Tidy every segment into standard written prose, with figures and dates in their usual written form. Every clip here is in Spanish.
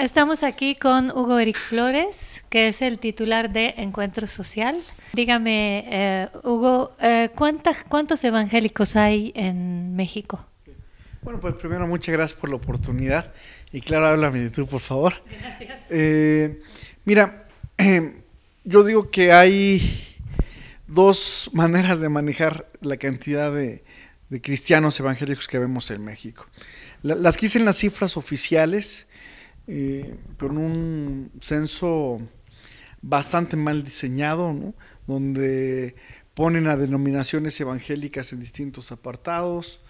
Estamos aquí con Hugo Eric Flores, que es el titular de Encuentro Social. Dígame, Hugo, ¿cuántos evangélicos hay en México? Bueno, pues primero muchas gracias por la oportunidad y claro, háblame de tú, por favor. Gracias. Mira, yo digo que hay dos maneras de manejar la cantidad de cristianos evangélicos que vemos en México. Las que dicen las cifras oficiales, con un censo bastante mal diseñado, ¿no? Donde ponen a denominaciones evangélicas en distintos apartados,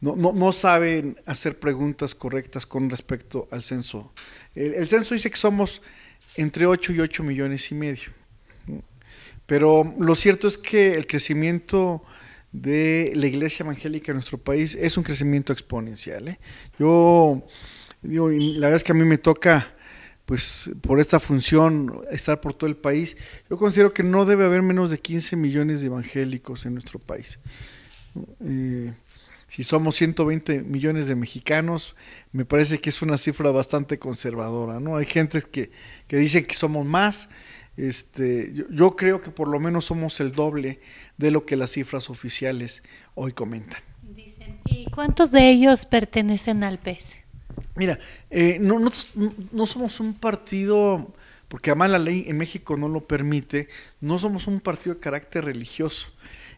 no saben hacer preguntas correctas con respecto al censo. El censo dice que somos entre 8 y 8 millones y medio, ¿no? Pero lo cierto es que el crecimiento de la iglesia evangélica en nuestro país es un crecimiento exponencial, ¿eh? Yo digo, y la verdad es que a mí me toca, pues por esta función, estar por todo el país. Yo considero que no debe haber menos de 15 millones de evangélicos en nuestro país. Si somos 120 millones de mexicanos, me parece que es una cifra bastante conservadora, ¿no? Hay gente que dice que somos más. Yo creo que por lo menos somos el doble de lo que las cifras oficiales hoy comentan. Dicen, ¿y cuántos de ellos pertenecen al PS? Mira, nosotros no somos un partido, porque además la ley en México no lo permite, no somos un partido de carácter religioso.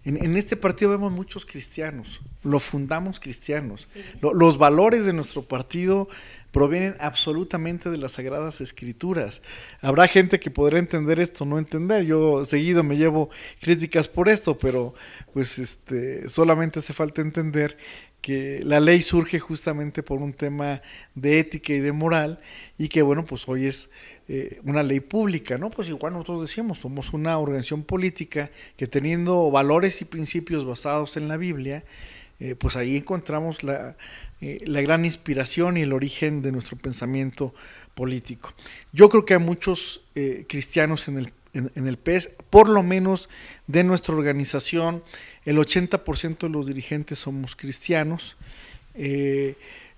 En este partido vemos muchos cristianos, lo fundamos cristianos. Sí. Los valores de nuestro partido provienen absolutamente de las Sagradas Escrituras. Habrá gente que podrá entender esto, no entender. Yo seguido me llevo críticas por esto, pero pues solamente hace falta entender que la ley surge justamente por un tema de ética y de moral, y que bueno, pues hoy es una ley pública, ¿no? Pues igual nosotros decíamos, somos una organización política que teniendo valores y principios basados en la Biblia, pues ahí encontramos la gran inspiración y el origen de nuestro pensamiento político. Yo creo que hay muchos cristianos en el PES, por lo menos de nuestra organización, el 80% de los dirigentes somos cristianos.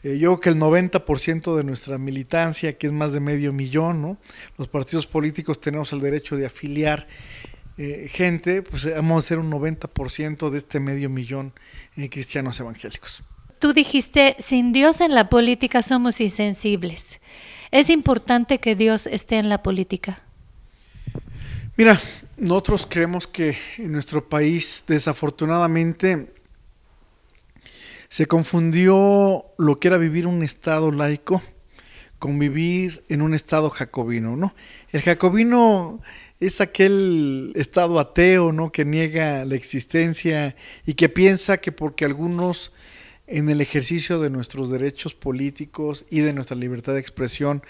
Yo creo que el 90% de nuestra militancia, que es más de medio millón, ¿no? Los partidos políticos tenemos el derecho de afiliar gente, pues vamos a ser un 90% de este medio millón cristianos evangélicos. Tú dijiste, sin Dios en la política somos insensibles. ¿Es importante que Dios esté en la política? Mira, nosotros creemos que en nuestro país, desafortunadamente, se confundió lo que era vivir un estado laico con vivir en un estado jacobino, ¿no? El jacobino es aquel estado ateo, ¿no? Que niega la existencia y que piensa que porque algunos en el ejercicio de nuestros derechos políticos y de nuestra libertad de expresión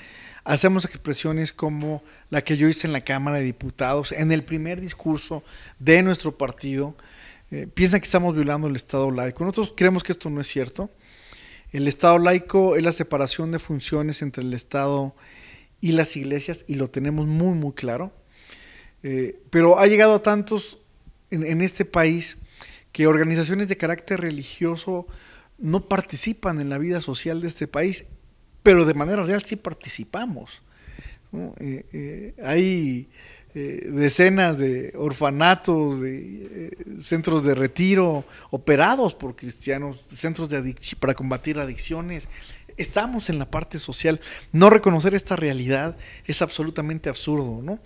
hacemos expresiones como la que yo hice en la Cámara de Diputados, en el primer discurso de nuestro partido, piensan que estamos violando el Estado laico. Nosotros creemos que esto no es cierto. El Estado laico es la separación de funciones entre el Estado y las iglesias, y lo tenemos muy, muy claro. Pero ha llegado a tantos en este país que organizaciones de carácter religioso no participan en la vida social de este país, pero de manera real sí participamos, ¿no? Hay decenas de orfanatos, de centros de retiro operados por cristianos, centros para combatir adicciones. Estamos en la parte social. No reconocer esta realidad es absolutamente absurdo, ¿no?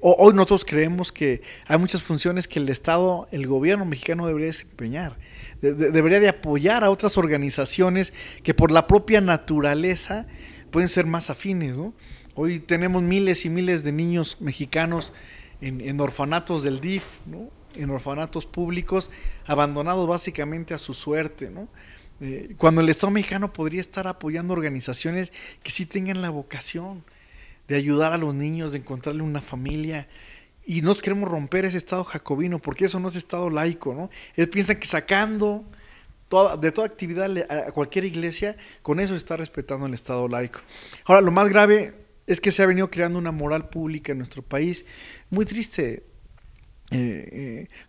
Hoy nosotros creemos que hay muchas funciones que el Estado, el gobierno mexicano debería desempeñar. Debería de apoyar a otras organizaciones que por la propia naturaleza pueden ser más afines, ¿no? Hoy tenemos miles y miles de niños mexicanos en orfanatos del DIF, ¿no? En orfanatos públicos, abandonados básicamente a su suerte, ¿no? Cuando el Estado mexicano podría estar apoyando organizaciones que sí tengan la vocación de ayudar a los niños, de encontrarle una familia. Y no queremos romper ese estado jacobino, porque eso no es estado laico, ¿no? Él piensa que sacando de toda actividad a cualquier iglesia, con eso se está respetando el estado laico. Ahora, lo más grave es que se ha venido creando una moral pública en nuestro país muy triste.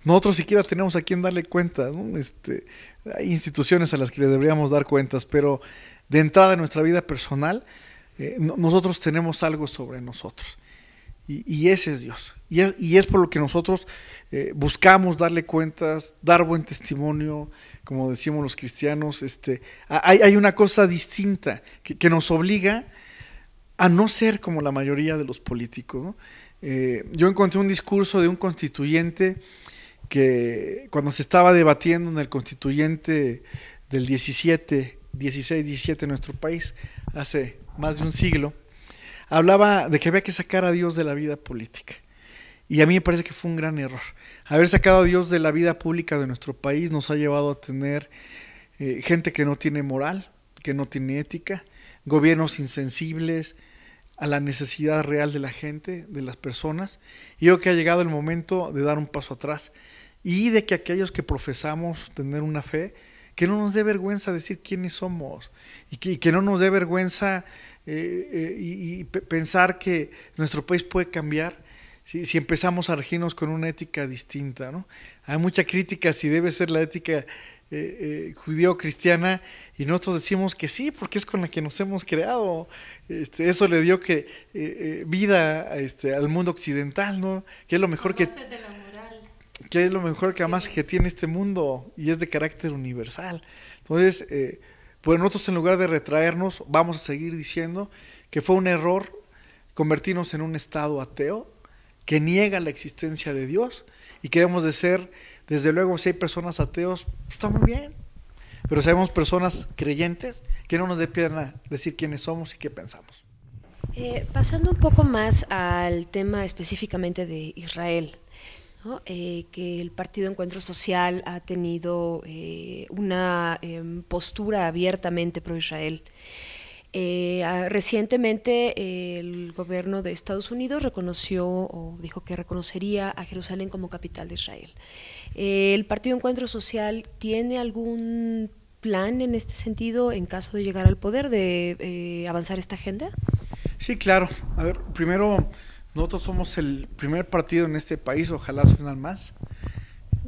Nosotros siquiera tenemos a quien darle cuentas, ¿no? Hay instituciones a las que le deberíamos dar cuentas, pero de entrada en nuestra vida personal, nosotros tenemos algo sobre nosotros. Y ese es Dios. Y es por lo que nosotros buscamos darle cuentas, dar buen testimonio, como decimos los cristianos. Hay una cosa distinta que nos obliga a no ser como la mayoría de los políticos, ¿no? Yo encontré un discurso de un constituyente que cuando se estaba debatiendo en el constituyente del 16, 17 en nuestro país, hace más de un siglo, hablaba de que había que sacar a Dios de la vida política. Y a mí me parece que fue un gran error. Haber sacado a Dios de la vida pública de nuestro país nos ha llevado a tener gente que no tiene moral, que no tiene ética, gobiernos insensibles a la necesidad real de la gente, de las personas. Y yo creo que ha llegado el momento de dar un paso atrás y de que aquellos que profesamos tener una fe, que no nos dé vergüenza decir quiénes somos y que no nos dé vergüenza pensar que nuestro país puede cambiar si empezamos a regirnos con una ética distinta, ¿no? Hay mucha crítica si debe ser la ética judío-cristiana y nosotros decimos que sí, porque es con la que nos hemos creado. Eso le dio vida al mundo occidental, ¿no? Que es lo mejor que es lo mejor que además que tiene este mundo y es de carácter universal. Entonces, pues nosotros en lugar de retraernos, vamos a seguir diciendo que fue un error convertirnos en un estado ateo que niega la existencia de Dios y que debemos de ser, desde luego, si hay personas ateos, está muy bien, pero si hay personas creyentes, que no nos dé pena decir quiénes somos y qué pensamos. Pasando un poco más al tema específicamente de Israel, ¿no? Que el Partido Encuentro Social ha tenido una postura abiertamente pro-Israel. Recientemente el gobierno de Estados Unidos reconoció o dijo que reconocería a Jerusalén como capital de Israel. ¿El Partido Encuentro Social tiene algún plan en este sentido en caso de llegar al poder de avanzar esta agenda? Sí, claro. A ver, primero, nosotros somos el primer partido en este país, ojalá suenan más.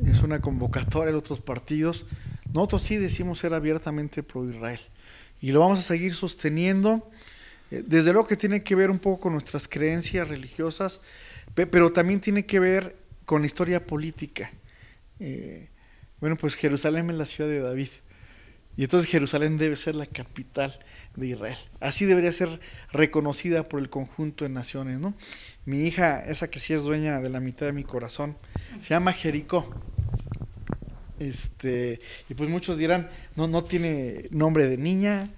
Es una convocatoria de otros partidos. Nosotros sí decimos ser abiertamente pro-Israel y lo vamos a seguir sosteniendo. Desde luego que tiene que ver un poco con nuestras creencias religiosas, pero también tiene que ver con la historia política. Bueno, pues Jerusalén es la ciudad de David y entonces Jerusalén debe ser la capital de Israel. Así debería ser reconocida por el conjunto de naciones, ¿no? Mi hija, esa que sí es dueña de la mitad de mi corazón, se llama Jericó. Y pues muchos dirán, no tiene nombre de niña,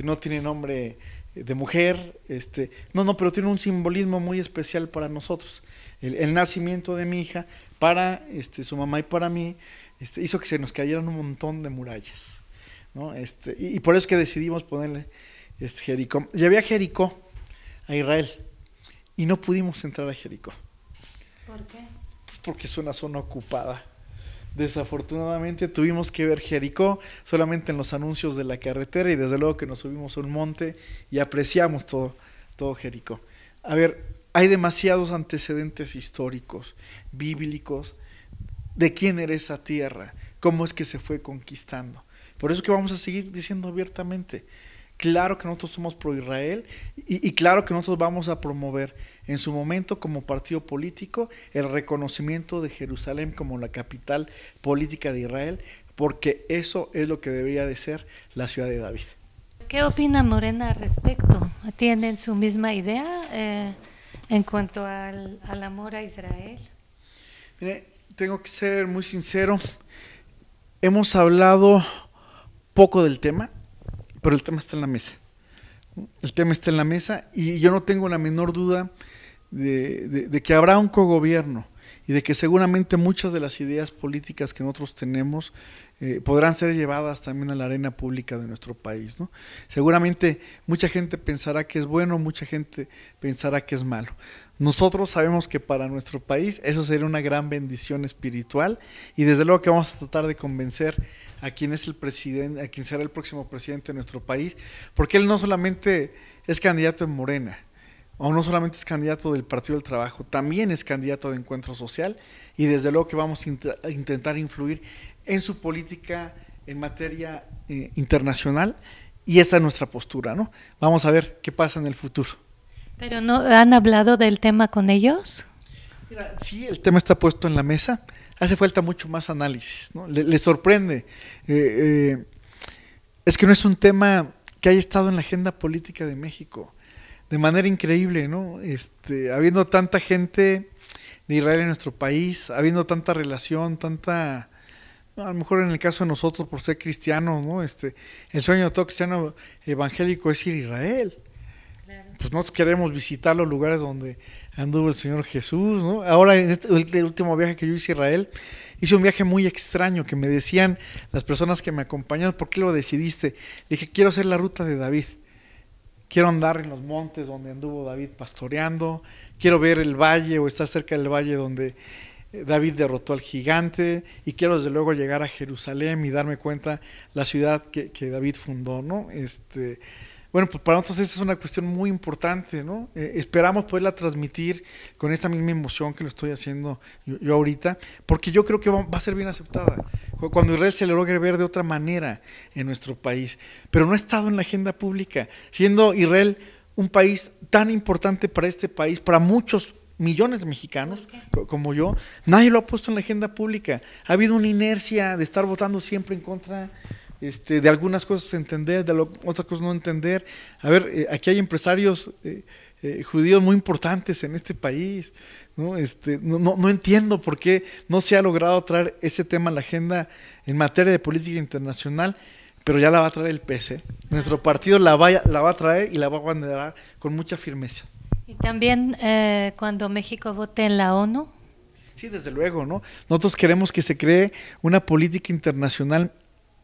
no tiene nombre de mujer, pero tiene un simbolismo muy especial para nosotros. El nacimiento de mi hija, para su mamá y para mí, hizo que se nos cayeran un montón de murallas, ¿no? Y por eso es que decidimos ponerle Jericó. Llevé a Jericó, a Israel, y no pudimos entrar a Jericó. ¿Por qué? Pues porque es una zona ocupada. Desafortunadamente tuvimos que ver Jericó solamente en los anuncios de la carretera y desde luego que nos subimos a un monte y apreciamos todo Jericó. A ver, hay demasiados antecedentes históricos, bíblicos, de quién era esa tierra, cómo es que se fue conquistando. Por eso que vamos a seguir diciendo abiertamente, claro que nosotros somos pro Israel y claro que nosotros vamos a promover en su momento como partido político el reconocimiento de Jerusalén como la capital política de Israel, porque eso es lo que debería de ser la ciudad de David. ¿Qué opina Morena al respecto? ¿Tienen su misma idea en cuanto al amor a Israel? Mire, tengo que ser muy sincero, hemos hablado poco del tema, pero el tema está en la mesa. El tema está en la mesa y yo no tengo la menor duda de que habrá un cogobierno y de que seguramente muchas de las ideas políticas que nosotros tenemos podrán ser llevadas también a la arena pública de nuestro país, ¿no? Seguramente mucha gente pensará que es bueno, mucha gente pensará que es malo. Nosotros sabemos que para nuestro país eso sería una gran bendición espiritual y desde luego que vamos a tratar de convencer a quien es el presidente, a quien será el próximo presidente de nuestro país, porque él no solamente es candidato en Morena, o no solamente es candidato del Partido del Trabajo, también es candidato de Encuentro Social y desde luego que vamos a intentar influir en su política en materia internacional y esta es nuestra postura, ¿no? Vamos a ver qué pasa en el futuro. ¿Pero no han hablado del tema con ellos? Mira, sí, el tema está puesto en la mesa, hace falta mucho más análisis, ¿no? Le sorprende. Es que no es un tema que haya estado en la agenda política de México, de manera increíble, ¿no? Habiendo tanta gente de Israel en nuestro país, habiendo tanta relación, tanta... A lo mejor en el caso de nosotros, por ser cristianos, ¿no? El sueño de todo cristiano evangélico es ir a Israel. Claro. Pues nosotros queremos visitar los lugares donde anduvo el Señor Jesús, ¿no? Ahora, en el último viaje que yo hice a Israel, hice un viaje muy extraño, que me decían las personas que me acompañaron, ¿por qué lo decidiste? Le dije, quiero hacer la ruta de David. Quiero andar en los montes donde anduvo David pastoreando, quiero ver el valle o estar cerca del valle donde David derrotó al gigante, y quiero desde luego llegar a Jerusalén y darme cuenta la ciudad que David fundó, ¿no? Bueno, pues para nosotros esta es una cuestión muy importante, ¿no? Esperamos poderla transmitir con esta misma emoción que lo estoy haciendo yo ahorita, porque yo creo que va a ser bien aceptada. Cuando Israel se le logre ver de otra manera en nuestro país, pero no ha estado en la agenda pública, siendo Israel un país tan importante para este país, para muchos millones de mexicanos como yo, nadie lo ha puesto en la agenda pública. Ha habido una inercia de estar votando siempre en contra de algunas cosas entender, de otras cosas no entender. A ver, aquí hay empresarios judíos muy importantes en este país, ¿no? No entiendo por qué no se ha logrado traer ese tema a la agenda en materia de política internacional, pero ya la va a traer el PC. Nuestro partido la va a traer y la va a abanderar con mucha firmeza. Y también cuando México vote en la ONU. Sí, desde luego, ¿no? Nosotros queremos que se cree una política internacional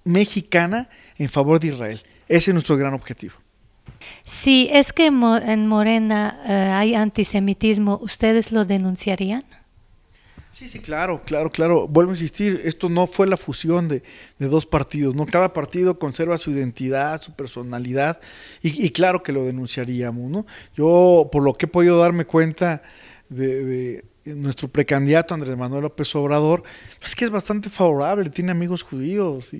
mexicana en favor de Israel. Ese es nuestro gran objetivo. Si es que en Morena hay antisemitismo, ¿ustedes lo denunciarían? Sí, claro. Vuelvo a insistir, esto no fue la fusión de dos partidos, ¿no? Cada partido conserva su identidad, su personalidad, y claro que lo denunciaríamos, ¿no? Yo, por lo que he podido darme cuenta de nuestro precandidato Andrés Manuel López Obrador, pues que es bastante favorable, tiene amigos judíos,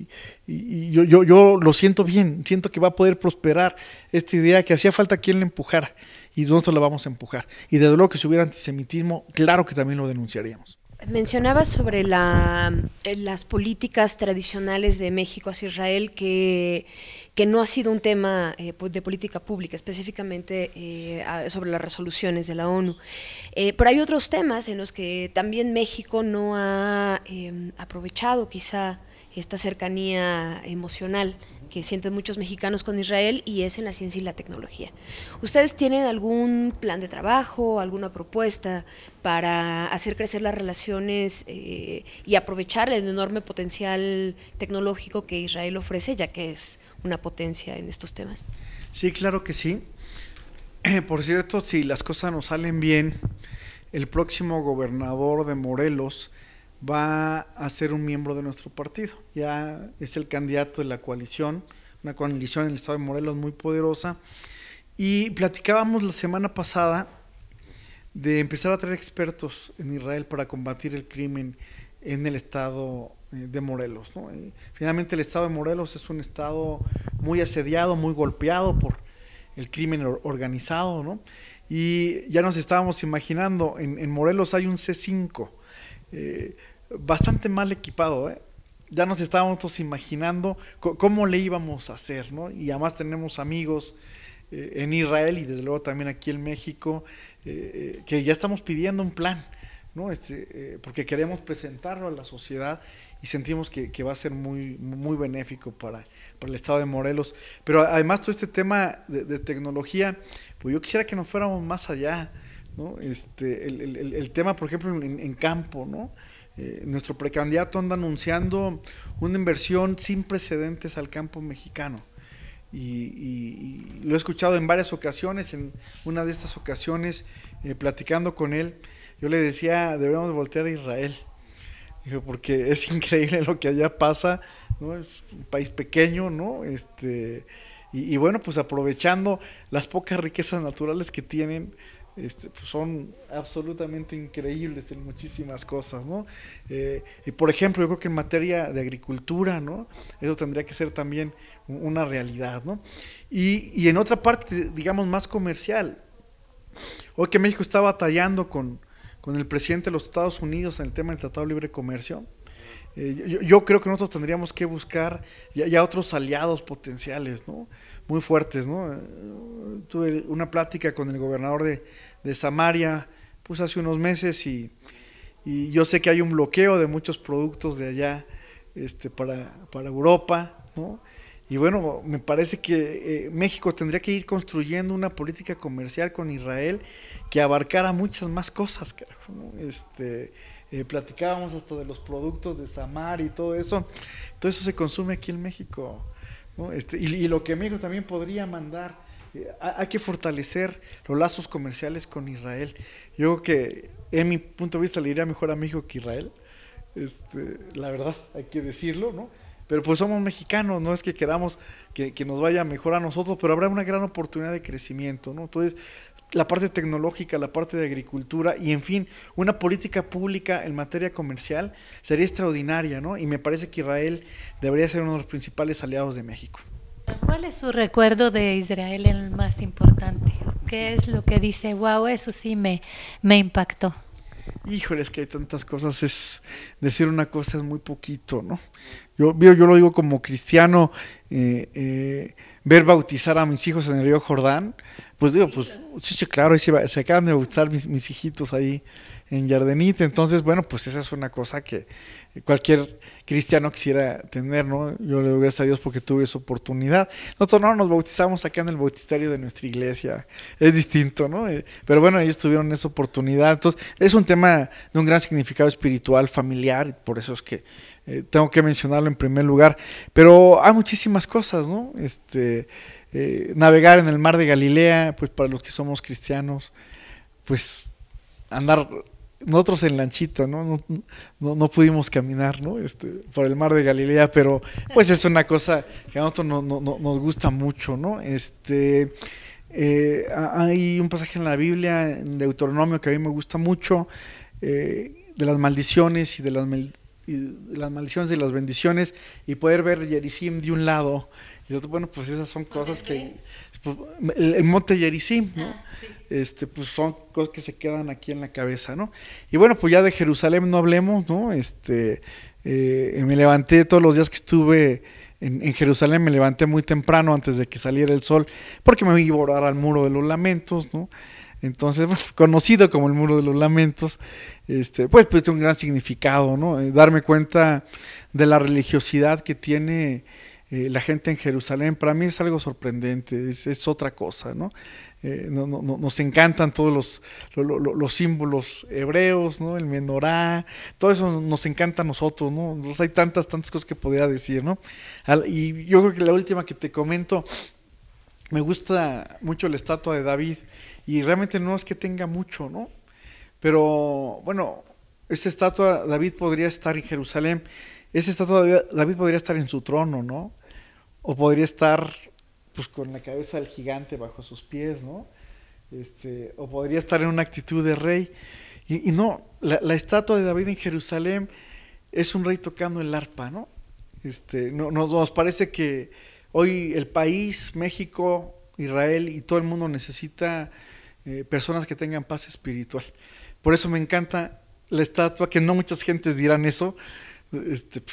y yo lo siento bien, siento que va a poder prosperar esta idea, que hacía falta quien la empujara, y nosotros la vamos a empujar. Y desde luego que si hubiera antisemitismo, claro que también lo denunciaríamos. Mencionabas sobre las políticas tradicionales de México hacia Israel, que no ha sido un tema de política pública, específicamente sobre las resoluciones de la ONU. Pero hay otros temas en los que también México no ha aprovechado quizá esta cercanía emocional que sienten muchos mexicanos con Israel, y es en la ciencia y la tecnología. ¿Ustedes tienen algún plan de trabajo, alguna propuesta para hacer crecer las relaciones y aprovechar el enorme potencial tecnológico que Israel ofrece, ya que es una potencia en estos temas? Sí, claro que sí. Por cierto, si las cosas nos salen bien, el próximo gobernador de Morelos va a ser un miembro de nuestro partido. Ya es el candidato de la coalición, una coalición en el estado de Morelos muy poderosa, y platicábamos la semana pasada de empezar a traer expertos en Israel para combatir el crimen en el estado de Morelos, ¿no? Finalmente el estado de Morelos es un estado muy asediado, muy golpeado por el crimen organizado, ¿no? Y ya nos estábamos imaginando, en Morelos hay un C5, bastante mal equipado, ya nos estábamos todos imaginando cómo le íbamos a hacer, ¿no? Y además tenemos amigos en Israel y desde luego también aquí en México, que ya estamos pidiendo un plan, ¿no? Porque queremos presentarlo a la sociedad y sentimos que va a ser muy, muy benéfico para el estado de Morelos. Pero además todo este tema de tecnología, pues yo quisiera que nos fuéramos más allá, ¿no? El tema, por ejemplo, en campo, ¿no? Nuestro precandidato anda anunciando una inversión sin precedentes al campo mexicano, y lo he escuchado en varias ocasiones. En una de estas ocasiones, platicando con él, yo le decía, deberíamos voltear a Israel, dijo, porque es increíble lo que allá pasa, ¿no? Es un país pequeño, ¿no? Y bueno, pues aprovechando las pocas riquezas naturales que tienen, pues son absolutamente increíbles en muchísimas cosas, ¿no? Y por ejemplo, yo creo que en materia de agricultura, ¿no? Eso tendría que ser también una realidad, ¿no? Y en otra parte, digamos, más comercial, hoy que México está batallando con el presidente de los Estados Unidos en el tema del Tratado de Libre Comercio, yo creo que nosotros tendríamos que buscar ya otros aliados potenciales, ¿no? Muy fuertes, ¿no? Tuve una plática con el gobernador de Samaria, pues hace unos meses, y yo sé que hay un bloqueo de muchos productos de allá para Europa, ¿no? Y bueno, me parece que México tendría que ir construyendo una política comercial con Israel que abarcara muchas más cosas, carajo, ¿no? Platicábamos hasta de los productos de Samaria y todo eso se consume aquí en México, ¿no? Y lo que México también podría mandar, hay que fortalecer los lazos comerciales con Israel. Yo creo que, en mi punto de vista, le iría mejor a México que a Israel, la verdad, hay que decirlo, ¿no? Pero pues somos mexicanos, no es que queramos que nos vaya mejor a nosotros, pero habrá una gran oportunidad de crecimiento, ¿no? Entonces, la parte tecnológica, la parte de agricultura y, en fin, una política pública en materia comercial sería extraordinaria, ¿no? Y me parece que Israel debería ser uno de los principales aliados de México. ¿Cuál es su recuerdo de Israel el más importante? ¿Qué es lo que dice, wow, eso sí me impactó? Híjole, es que hay tantas cosas, decir una cosa es muy poquito, ¿no? Yo lo digo como cristiano, ver bautizar a mis hijos en el río Jordán, pues digo, pues sí, claro, se acaban de bautizar mis hijitos ahí en Yardenita, entonces bueno, pues esa es una cosa que cualquier cristiano quisiera tener, ¿no? Yo le doy gracias a Dios porque tuve esa oportunidad. Nosotros no nos bautizamos acá en el bautisterio de nuestra iglesia, es distinto, ¿no? Pero bueno, ellos tuvieron esa oportunidad, entonces es un tema de un gran significado espiritual, familiar, por eso es que tengo que mencionarlo en primer lugar, pero hay muchísimas cosas, ¿no? Navegar en el mar de Galilea, pues para los que somos cristianos, pues andar nosotros en lanchita, no pudimos caminar, ¿no? Por el mar de Galilea, pero pues es una cosa que a nosotros nos gusta mucho, ¿no? Hay un pasaje en la Biblia, en Deuteronomio, que a mí me gusta mucho, de las maldiciones y de las maldiciones y las bendiciones, y poder ver Gerizim de un lado y otro. Bueno, pues esas son cosas que pues, el monte Gerizim, ¿no? Sí. Pues son cosas que se quedan aquí en la cabeza, ¿no? Y bueno, pues ya de Jerusalén no hablemos, ¿no? Me levanté todos los días que estuve en Jerusalén, me levanté muy temprano antes de que saliera el sol, porque me iba a orar al Muro de los Lamentos, ¿no? Entonces, bueno, conocido como el Muro de los Lamentos, pues tiene un gran significado, ¿no? Darme cuenta de la religiosidad que tiene la gente en Jerusalén, para mí es algo sorprendente, es otra cosa, ¿no? Nos encantan todos los símbolos hebreos, ¿no? El menorá, todo eso nos encanta a nosotros, ¿no? Entonces hay tantas cosas que podría decir, ¿no? Y yo creo que la última que te comento, me gusta mucho la estatua de David, y realmente no es que tenga mucho, ¿no? Pero bueno, esa estatua David podría estar en Jerusalén, esa estatua David podría estar en su trono, ¿no? O podría estar pues con la cabeza del gigante bajo sus pies, ¿no? O podría estar en una actitud de rey. Y no, la estatua de David en Jerusalén es un rey tocando el arpa, ¿no? Nos parece que hoy el país, México, Israel y todo el mundo necesita personas que tengan paz espiritual. Por eso me encanta la estatua, que no muchas gentes dirán eso,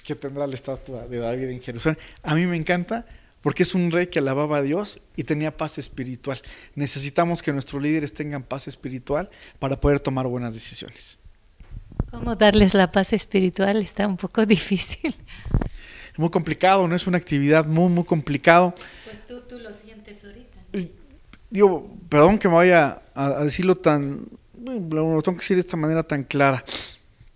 que tendrá la estatua de David en Jerusalén. A mí me encanta porque es un rey que alababa a Dios y tenía paz espiritual. Necesitamos que nuestros líderes tengan paz espiritual para poder tomar buenas decisiones. ¿Cómo darles la paz espiritual? Está un poco difícil. Es muy complicado, ¿no? Es una actividad muy complicado. Pues tú lo sientes ahorita. Digo, perdón que me vaya a decirlo lo tengo que decir de esta manera tan clara.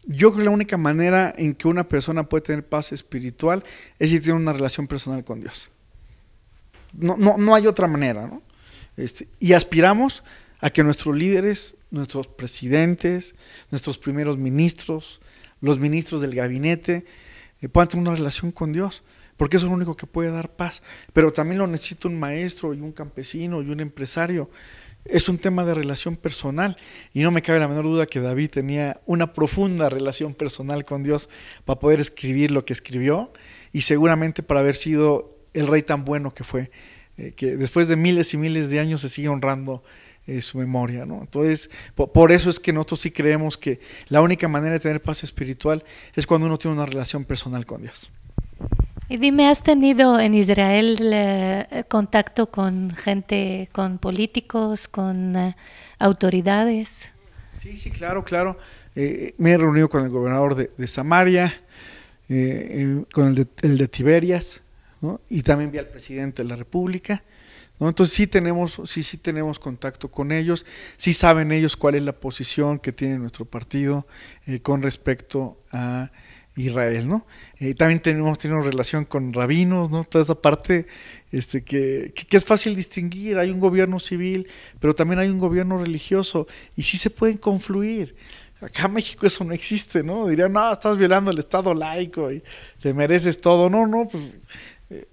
Yo creo que la única manera en que una persona puede tener paz espiritual es si tiene una relación personal con Dios. No hay otra manera, ¿no? Y aspiramos a que nuestros líderes, nuestros presidentes, nuestros primeros ministros, los ministros del gabinete, puedan tener una relación con Dios, porque eso es lo único que puede dar paz. Pero también lo necesita un maestro y un campesino y un empresario es un tema de relación personal, y no me cabe la menor duda que David tenía una profunda relación personal con Dios para poder escribir lo que escribió, y seguramente para haber sido el rey tan bueno que fue, que después de miles y miles de años se sigue honrando su memoria, ¿no? Entonces, por eso es que nosotros sí creemos que la única manera de tener paz espiritual es cuando uno tiene una relación personal con Dios. Y dime, ¿has tenido en Israel contacto con gente, con políticos, con autoridades? Sí, claro. Me he reunido con el gobernador de Samaria, con el de Tiberias, ¿no? Y también vi al presidente de la República, ¿no? Entonces sí tenemos contacto con ellos, sí saben ellos cuál es la posición que tiene nuestro partido con respecto a Israel, ¿no? También tenemos relación con rabinos, ¿no? Toda esa parte que es fácil distinguir. Hay un gobierno civil, pero también hay un gobierno religioso, y sí se pueden confluir. Acá en México eso no existe, ¿no? Dirían, no, estás violando el Estado laico y te mereces todo. No, pues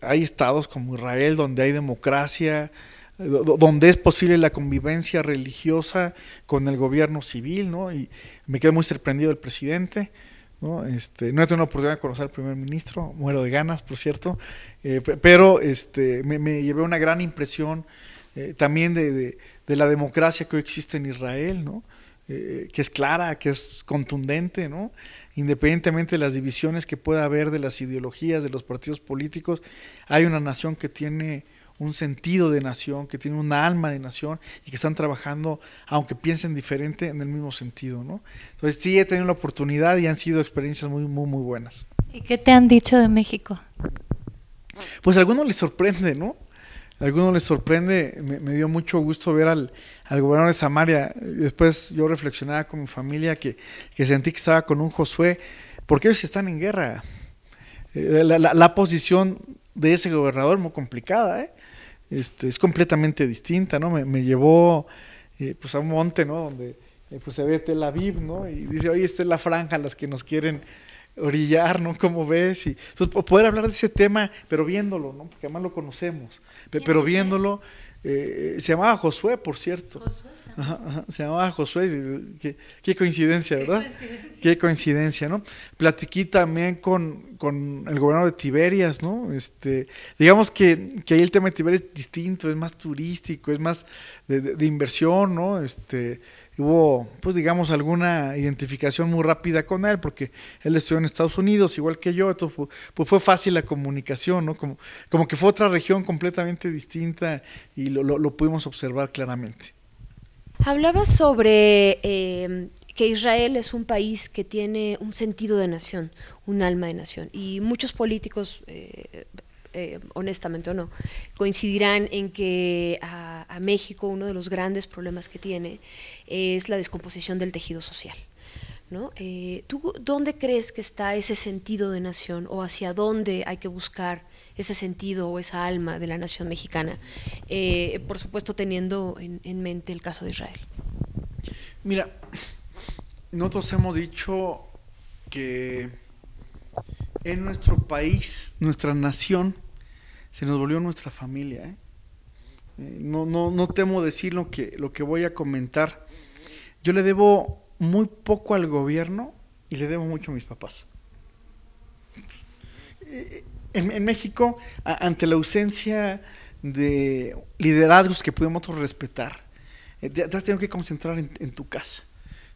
hay estados como Israel donde hay democracia, donde es posible la convivencia religiosa con el gobierno civil, ¿no? Y me quedé muy sorprendido del presidente, ¿no? No he tenido la oportunidad de conocer al primer ministro, muero de ganas, por cierto, pero me llevé una gran impresión también de la democracia que hoy existe en Israel, ¿no? Que es clara, que es contundente, ¿no? Independientemente de las divisiones que pueda haber, de las ideologías, de los partidos políticos, hay una nación que tiene un sentido de nación, que tiene un alma de nación, y que están trabajando, aunque piensen diferente, en el mismo sentido, ¿no? Entonces sí he tenido la oportunidad y han sido experiencias muy buenas. ¿Y qué te han dicho de México? Pues a algunos les sorprende, ¿no? A algunos les sorprende. Me dio mucho gusto ver al gobernador de Samaria. Después yo reflexionaba con mi familia que sentí que estaba con un Josué, porque ellos están en guerra. La posición de ese gobernador es muy complicada, es completamente distinta, ¿no? Me llevó pues a un monte, ¿no? Donde pues se ve Tel Aviv, ¿no? Y dice, oye, esta es la franja a las que nos quieren orillar, ¿no? ¿Cómo ves? Y entonces poder hablar de ese tema, pero viéndolo, ¿no? Porque además lo conocemos, pero viéndolo, se llamaba Josué, por cierto. Josué. Ajá, se llamaba Josué. Qué coincidencia, ¿verdad? Qué coincidencia, ¿no? Platiqué también con el gobernador de Tiberias, ¿no? Digamos que ahí el tema de Tiberias es distinto, es más turístico, es más de inversión, ¿no? Hubo, pues digamos, alguna identificación muy rápida con él, porque él estudió en Estados Unidos, igual que yo, entonces pues fue fácil la comunicación, ¿no? Como que fue otra región completamente distinta, y lo pudimos observar claramente. Hablabas sobre que Israel es un país que tiene un sentido de nación, un alma de nación, y muchos políticos, honestamente o no, coincidirán en que a México uno de los grandes problemas que tiene es la descomposición del tejido social, ¿no? ¿Tú dónde crees que está ese sentido de nación, o hacia dónde hay que buscar ese sentido o esa alma de la nación mexicana, por supuesto teniendo en mente el caso de Israel? Mira, nosotros hemos dicho que en nuestro país, nuestra nación, se nos volvió nuestra familia, No temo decir lo que voy a comentar. Yo le debo muy poco al gobierno y le debo mucho a mis papás. En México, ante la ausencia de liderazgos que podemos respetar, te has tenido que concentrar en tu casa,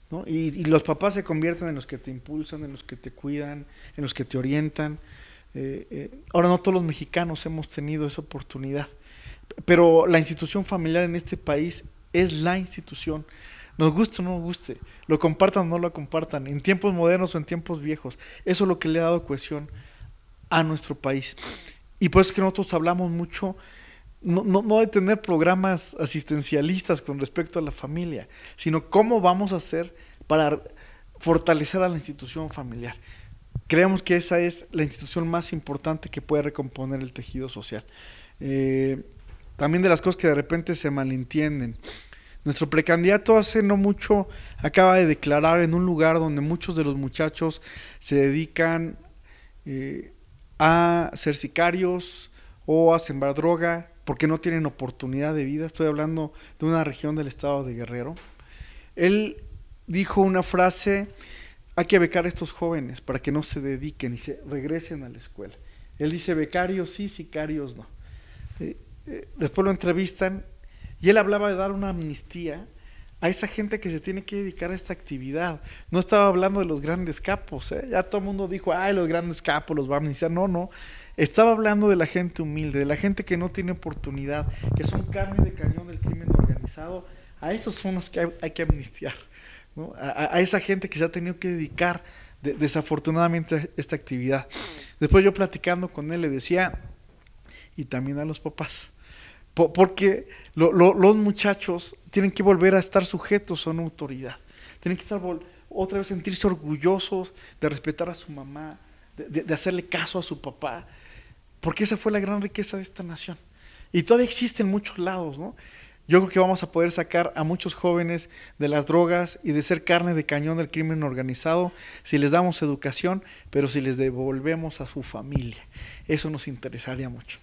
¿no? Y los papás se convierten en los que te impulsan, en los que te cuidan, en los que te orientan. Ahora no todos los mexicanos hemos tenido esa oportunidad, pero la institución familiar en este país es la institución. Nos guste o no nos guste, lo compartan o no lo compartan, en tiempos modernos o en tiempos viejos, eso es lo que le ha dado cohesión a nuestro país. Y por eso es que nosotros hablamos mucho, no de tener programas asistencialistas con respecto a la familia, sino cómo vamos a hacer para fortalecer a la institución familiar. Creemos que esa es la institución más importante que puede recomponer el tejido social. También de las cosas que de repente se malentienden. Nuestro precandidato hace no mucho acaba de declarar en un lugar donde muchos de los muchachos se dedican a ser sicarios o a sembrar droga porque no tienen oportunidad de vida. Estoy hablando de una región del estado de Guerrero. Él dijo una frase: hay que becar a estos jóvenes para que no se dediquen y se regresen a la escuela. Él dice: becarios sí, sicarios no. Después lo entrevistan y él hablaba de dar una amnistía a esa gente que se tiene que dedicar a esta actividad. No estaba hablando de los grandes capos, ya todo el mundo dijo: ay, los grandes capos los va a amnistiar. No, estaba hablando de la gente humilde, de la gente que no tiene oportunidad, que son carne de cañón del crimen organizado. A esos son los que hay que amnistiar, ¿no? A esa gente que se ha tenido que dedicar desafortunadamente a esta actividad. Después yo platicando con él le decía, y también a los papás, porque los muchachos tienen que volver a estar sujetos a una autoridad, tienen que estar otra vez sentirse orgullosos de respetar a su mamá, de hacerle caso a su papá, porque esa fue la gran riqueza de esta nación. Y todavía existe en muchos lados, ¿no? Yo creo que vamos a poder sacar a muchos jóvenes de las drogas y de ser carne de cañón del crimen organizado si les damos educación, pero si les devolvemos a su familia. Eso nos interesaría mucho.